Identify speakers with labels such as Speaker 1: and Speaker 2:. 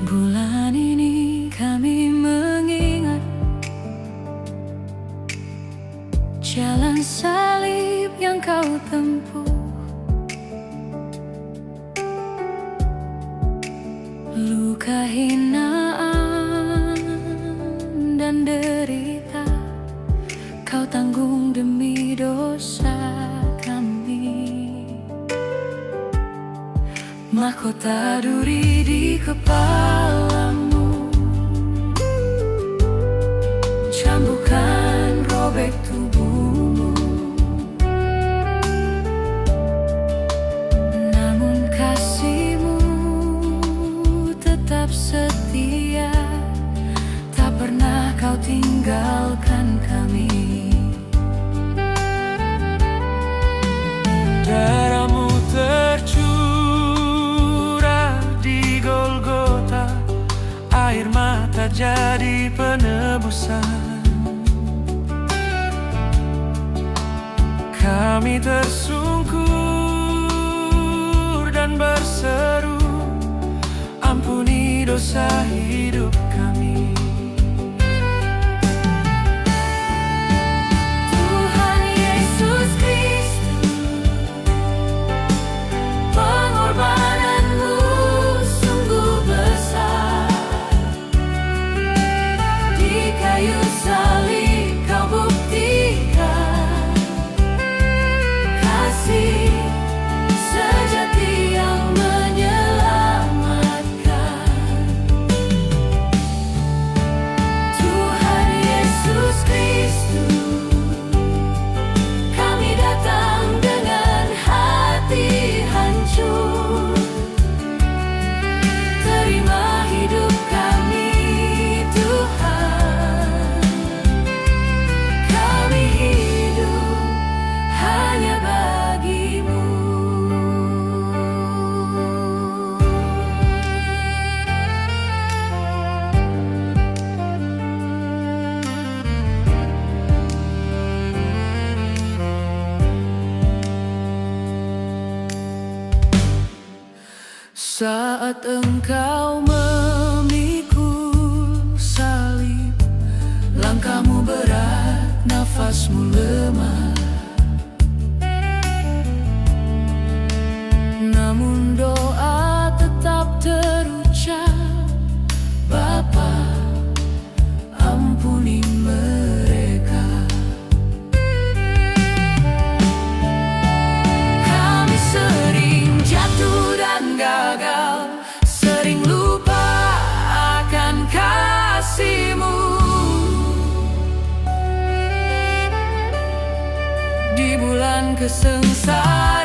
Speaker 1: Bulan ini kami mengingat jalan salib yang kau tempuh. Luka hinaan dan derita kau tanggung demi dosa kami. Mahkota duri di kepalamu, cambukan robek tubuhmu, namun kasihmu tetap setia. Tak pernah kau tinggalkan kami.
Speaker 2: Darahmu tercurah di Golgota, air mata jadi penebusan. Kami tersungkur dan berseru, ampuni dosa hidup kami.
Speaker 1: Tuhan Yesus Kristus, pengorbananmu sungguh besar. Di kayu salib kau buktikan kasih sejati yang menyelamatkan. Tuhan Yesus Kristus, kami datang dengan hati hancur. Terima hidup kami Tuhan, kami hidup hanya bagimu. Saat engkau memikul salib, langkahmu berat, nafasmu lemah, namun doa tetap terucap, Bapa, ampuni mereka. Kami sering jatuh dan gagal, sering lupa akan kasih-Mu. Di bulan kesengsaraan